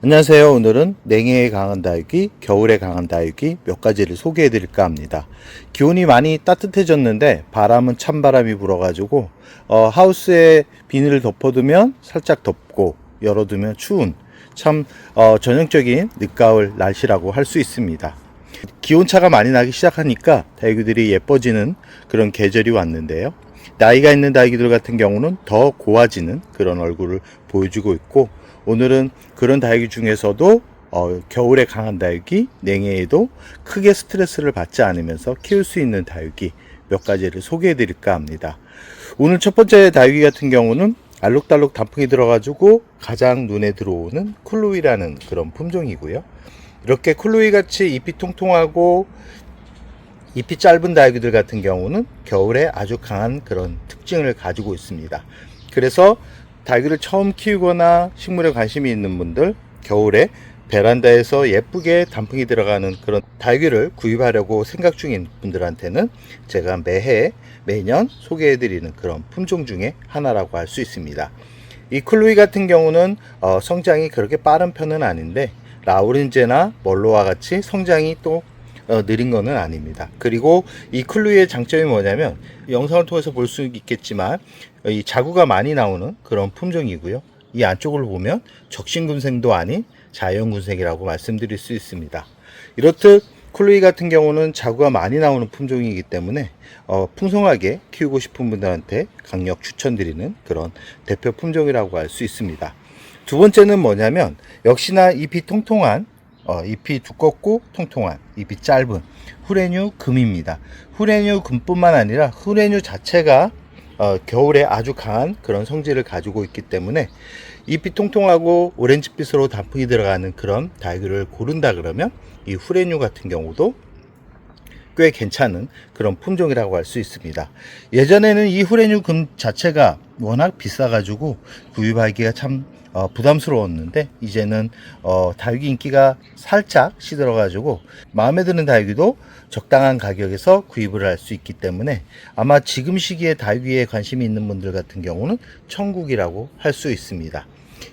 안녕하세요. 오늘은 냉해에 강한 다육이, 겨울에 강한 다육이 몇 가지를 소개해 드릴까 합니다. 기온이 많이 따뜻해졌는데 바람은 찬바람이 불어가지고 하우스에 비닐을 덮어두면 살짝 덥고 열어두면 추운 참 전형적인 늦가을 날씨라고 할 수 있습니다. 기온차가 많이 나기 시작하니까 다육이들이 예뻐지는 그런 계절이 왔는데요. 나이가 있는 다육이들 같은 경우는 더 고와지는 그런 얼굴을 보여주고 있고, 오늘은 그런 다육이 중에서도 겨울에 강한 다육이, 냉해에도 크게 스트레스를 받지 않으면서 키울 수 있는 다육이 몇 가지를 소개해 드릴까 합니다. 오늘 첫 번째 다육이 같은 경우는 알록달록 단풍이 들어가지고 가장 눈에 들어오는 쿨루이라는 그런 품종이고요. 이렇게 쿨루이 같이 잎이 통통하고 잎이 짧은 다육이들 같은 경우는 겨울에 아주 강한 그런 특징을 가지고 있습니다. 그래서 다육이를 처음 키우거나 식물에 관심이 있는 분들, 겨울에 베란다에서 예쁘게 단풍이 들어가는 그런 다육이를 구입하려고 생각 중인 분들한테는 제가 매년 소개해드리는 그런 품종 중에 하나라고 할 수 있습니다. 이 쿨루이 같은 경우는 성장이 그렇게 빠른 편은 아닌데, 라우렌제나 멀로와 같이 성장이 또 느린 거는 아닙니다. 그리고 이 쿨루이의 장점이 뭐냐면, 영상을 통해서 볼 수 있겠지만 이 자구가 많이 나오는 그런 품종이고요. 이 안쪽을 보면 적신군생도 아닌 자연군생이라고 말씀드릴 수 있습니다. 이렇듯 쿨루이 같은 경우는 자구가 많이 나오는 품종이기 때문에 풍성하게 키우고 싶은 분들한테 강력 추천드리는 그런 대표 품종이라고 할 수 있습니다. 두 번째는 뭐냐면, 역시나 잎이 통통한 잎이 두껍고 통통한, 잎이 짧은 후레뉴 금입니다. 후레뉴 금뿐만 아니라 후레뉴 자체가 겨울에 아주 강한 그런 성질을 가지고 있기 때문에 잎이 통통하고 오렌지빛으로 단풍이 들어가는 그런 다육이를 고른다 그러면 이 후레뉴 같은 경우도 꽤 괜찮은 그런 품종이라고 할 수 있습니다. 예전에는 이 후레뉴 금 자체가 워낙 비싸가지고 구입하기가 참 부담스러웠는데, 이제는 다육이 인기가 살짝 시들어가지고 마음에 드는 다육이도 적당한 가격에서 구입을 할 수 있기 때문에 아마 지금 시기에 다육이에 관심이 있는 분들 같은 경우는 천국이라고 할 수 있습니다.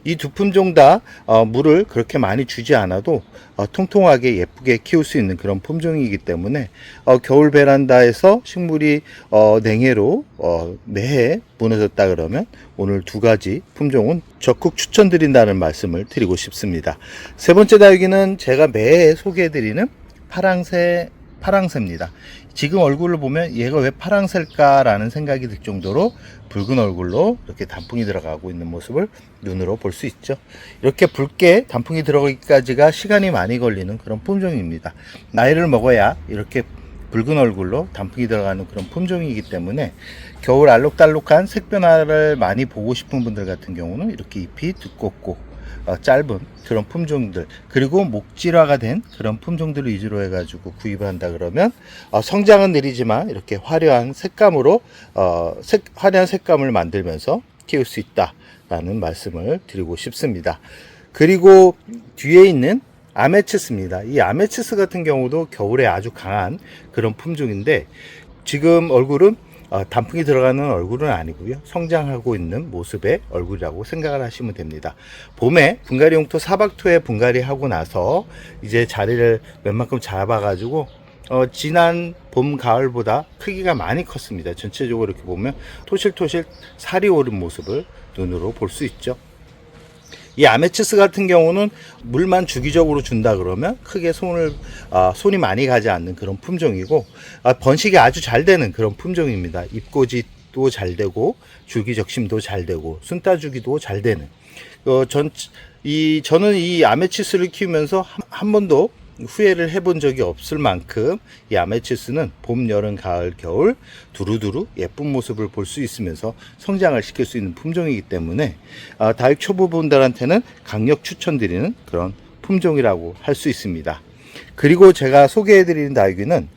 이 두 품종 다 물을 그렇게 많이 주지 않아도 통통하게 예쁘게 키울 수 있는 그런 품종이기 때문에 겨울 베란다에서 식물이 냉해로 매해 무너졌다 그러면 오늘 두 가지 품종은 적극 추천드린다는 말씀을 드리고 싶습니다. 세 번째 다육이는 제가 매해 소개해드리는 파랑새입니다. 지금 얼굴을 보면 얘가 왜 파랑새일까라는 생각이 들 정도로 붉은 얼굴로 이렇게 단풍이 들어가고 있는 모습을 눈으로 볼 수 있죠. 이렇게 붉게 단풍이 들어가기까지가 시간이 많이 걸리는 그런 품종입니다. 나이를 먹어야 이렇게 붉은 얼굴로 단풍이 들어가는 그런 품종이기 때문에 겨울 알록달록한 색 변화를 많이 보고 싶은 분들 같은 경우는 이렇게 잎이 두껍고 짧은 그런 품종들, 그리고 목질화가 된 그런 품종들을 위주로 해가지고 구입을 한다 그러면 성장은 느리지만 이렇게 화려한 색감으로 화려한 색감을 만들면서 키울 수 있다라는 말씀을 드리고 싶습니다. 그리고 뒤에 있는 아메치스입니다. 이 아메치스 같은 경우도 겨울에 아주 강한 그런 품종인데, 지금 얼굴은 단풍이 들어가는 얼굴은 아니고요, 성장하고 있는 모습의 얼굴이라고 생각을 하시면 됩니다. 봄에 분갈이 용토 사박토에 분갈이 하고 나서 이제 자리를 웬만큼 잡아가지고 지난 봄 가을보다 크기가 많이 컸습니다. 전체적으로 이렇게 보면 토실토실 살이 오른 모습을 눈으로 볼 수 있죠. 이 아메치스 같은 경우는 물만 주기적으로 준다 그러면 크게 손이 많이 가지 않는 그런 품종이고, 번식이 아주 잘 되는 그런 품종입니다. 잎꽂이도 잘 되고 줄기 적심도 잘 되고 순따 주기도 잘 되는, 저는 이 아메치스를 키우면서 한 번도 후회를 해본 적이 없을 만큼 이 아메치스는 봄, 여름, 가을, 겨울 두루두루 예쁜 모습을 볼 수 있으면서 성장을 시킬 수 있는 품종이기 때문에 다육 초보분들한테는 강력 추천드리는 그런 품종이라고 할 수 있습니다. 그리고 제가 소개해드리는 다육이는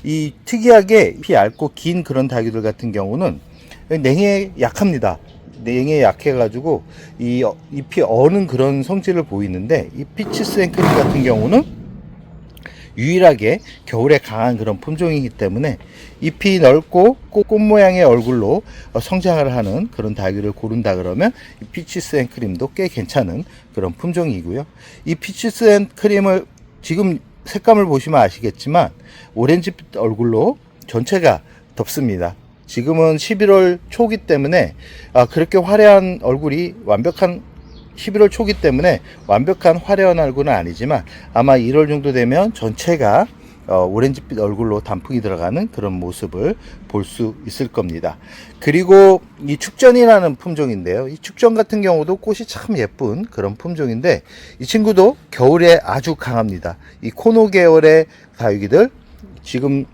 이 특이하게 잎이 얇고 긴 그런 다육이들 같은 경우는 냉해에 약합니다. 냉해에 약해가지고 이 잎이 어는 그런 성질을 보이는데, 이 피치스 앵크리 같은 경우는 유일하게 겨울에 강한 그런 품종이기 때문에 잎이 넓고 꽃 모양의 얼굴로 성장을 하는 그런 다육이를 고른다 그러면 이 피치스 앤 크림도 꽤 괜찮은 그런 품종이고요. 이 피치스 앤 크림을 지금 색감을 보시면 아시겠지만 오렌지빛 얼굴로 전체가 덮습니다. 지금은 11월 초기 때문에 그렇게 화려한 얼굴이 11월 초기 때문에 완벽한 화려한 얼굴은 아니지만 아마 1월 정도 되면 전체가 오렌지빛 얼굴로 단풍이 들어가는 그런 모습을 볼 수 있을 겁니다. 그리고 이 축전이라는 품종인데요. 이 축전 같은 경우도 꽃이 참 예쁜 그런 품종인데 이 친구도 겨울에 아주 강합니다. 이 코노 계열의 다육이들, 지금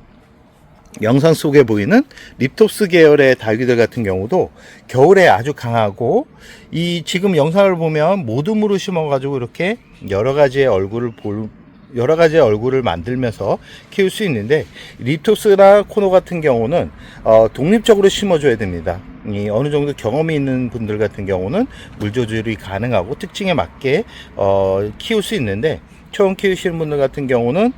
영상 속에 보이는 립톱스 계열의 다육이들 같은 경우도 겨울에 아주 강하고, 이 지금 영상을 보면 모둠으로 심어 가지고 이렇게 여러 가지의 얼굴을 만들면서 키울 수 있는데, 립톱스나 코노 같은 경우는 독립적으로 심어줘야 됩니다. 이 어느 정도 경험이 있는 분들 같은 경우는 물 조절이 가능하고 특징에 맞게 키울 수 있는데, 처음 키우시는 분들 같은 경우는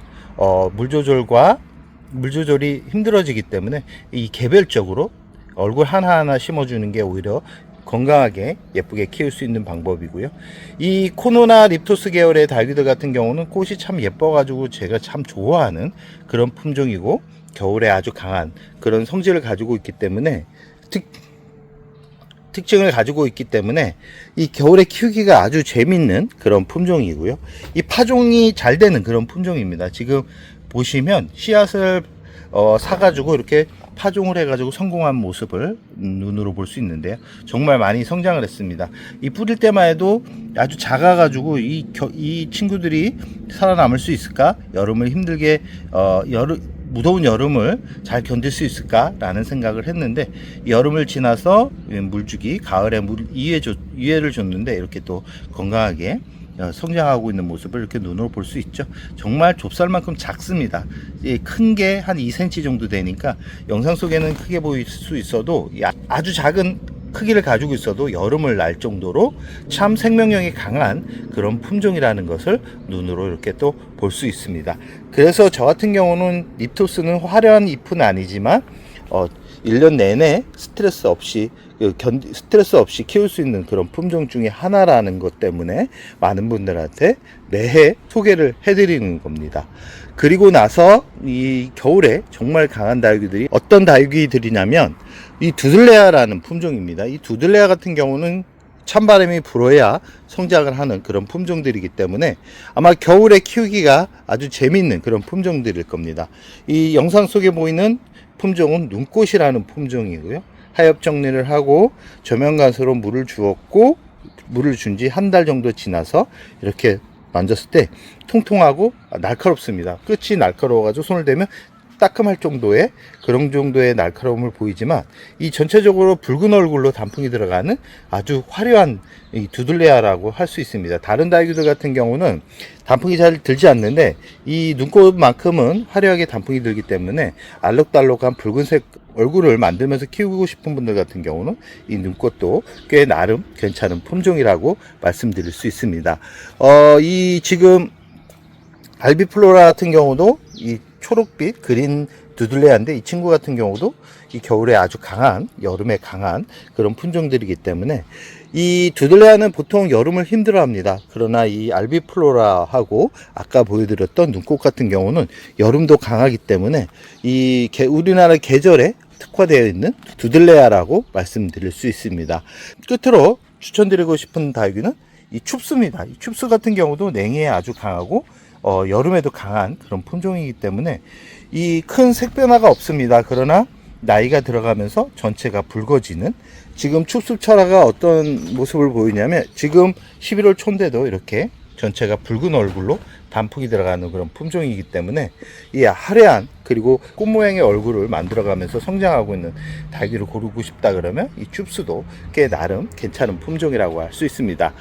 물 조절이 힘들어지기 때문에 이 개별적으로 얼굴 하나하나 심어주는 게 오히려 건강하게 예쁘게 키울 수 있는 방법이고요. 이 코노나 립토스 계열의 다육이들 같은 경우는 꽃이 참 예뻐가지고 제가 참 좋아하는 그런 품종이고, 겨울에 아주 강한 그런 성질을 가지고 있기 때문에 특징을 가지고 있기 때문에 이 겨울에 키우기가 아주 재밌는 그런 품종이고요. 이 파종이 잘 되는 그런 품종입니다. 지금 보시면 씨앗을 사가지고 이렇게 파종을 해가지고 성공한 모습을 눈으로 볼 수 있는데요. 정말 많이 성장을 했습니다. 이 뿌릴 때만 해도 아주 작아가지고 이 친구들이 살아남을 수 있을까? 여름을 힘들게 무더운 여름을 잘 견딜 수 있을까라는 생각을 했는데, 여름을 지나서 물주기, 가을에 이해를 줬는데 이렇게 또 건강하게 성장하고 있는 모습을 이렇게 눈으로 볼 수 있죠. 정말 좁쌀만큼 작습니다. 큰 게 한 2cm 정도 되니까 영상 속에는 크게 보일 수 있어도 아주 작은 크기를 가지고 있어도 여름을 날 정도로 참 생명력이 강한 그런 품종이라는 것을 눈으로 이렇게 또 볼 수 있습니다. 그래서 저 같은 경우는 립토스는 화려한 잎은 아니지만 1년 내내 스트레스 없이 키울 수 있는 그런 품종 중에 하나라는 것 때문에 많은 분들한테 매해 소개를 해드리는 겁니다. 그리고 나서 이 겨울에 정말 강한 다육이들이 어떤 다육이들이냐면 이 두들레아라는 품종입니다. 이 두들레아 같은 경우는 찬바람이 불어야 성장을 하는 그런 품종들이기 때문에 아마 겨울에 키우기가 아주 재밌는 그런 품종들일 겁니다. 이 영상 속에 보이는 품종은 눈꽃이라는 품종이고요. 하엽 정리를 하고 저면간수로 물을 주었고, 물을 준 지 한 달 정도 지나서 이렇게 만졌을 때 통통하고 날카롭습니다. 끝이 날카로워가지고 손을 대면 따끔할 정도의 그런 정도의 날카로움을 보이지만, 이 전체적으로 붉은 얼굴로 단풍이 들어가는 아주 화려한 이 두들레아라고 할 수 있습니다. 다른 다육이들 같은 경우는 단풍이 잘 들지 않는데 이 눈꽃만큼은 화려하게 단풍이 들기 때문에 알록달록한 붉은색 얼굴을 만들면서 키우고 싶은 분들 같은 경우는 이 눈꽃도 꽤 나름 괜찮은 품종이라고 말씀드릴 수 있습니다. 이 지금 알비플로라 같은 경우도 이 초록빛 그린 두들레아인데, 이 친구 같은 경우도 이 겨울에 아주 강한, 여름에 강한 그런 품종들이기 때문에 이 두들레아는 보통 여름을 힘들어 합니다. 그러나 이 알비플로라하고 아까 보여드렸던 눈꽃 같은 경우는 여름도 강하기 때문에 이 우리나라 계절에 특화되어 있는 두들레아라고 말씀드릴 수 있습니다. 끝으로 추천드리고 싶은 다육이는 이 춥스입니다. 이 춥스 같은 경우도 냉해에 아주 강하고 여름에도 강한 그런 품종이기 때문에 이 큰 색 변화가 없습니다. 그러나 나이가 들어가면서 전체가 붉어지는, 지금 춥스철화가 어떤 모습을 보이냐면 지금 11월 초인데도 이렇게 전체가 붉은 얼굴로 단풍이 들어가는 그런 품종이기 때문에 이 화려한 그리고 꽃 모양의 얼굴을 만들어가면서 성장하고 있는 다육이를 고르고 싶다 그러면 이 춥스도 꽤 나름 괜찮은 품종이라고 할 수 있습니다.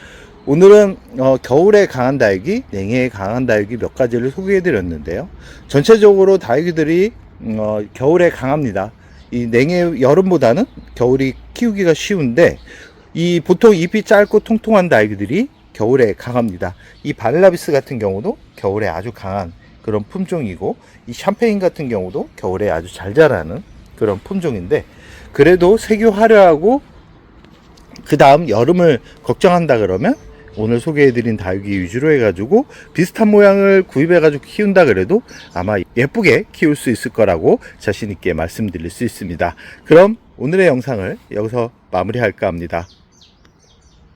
오늘은 겨울에 강한 다육이, 냉해에 강한 다육이 몇 가지를 소개해 드렸는데요. 전체적으로 다육이들이 겨울에 강합니다. 이 냉해, 여름보다는 겨울이 키우기가 쉬운데, 이 보통 잎이 짧고 통통한 다육이들이 겨울에 강합니다. 이 바닐라비스 같은 경우도 겨울에 아주 강한 그런 품종이고, 이 샴페인 같은 경우도 겨울에 아주 잘 자라는 그런 품종인데, 그래도 색이 화려하고 그 다음 여름을 걱정한다 그러면 오늘 소개해드린 다육이 위주로 해가지고 비슷한 모양을 구입해가지고 키운다 그래도 아마 예쁘게 키울 수 있을 거라고 자신있게 말씀드릴 수 있습니다. 그럼 오늘의 영상을 여기서 마무리할까 합니다.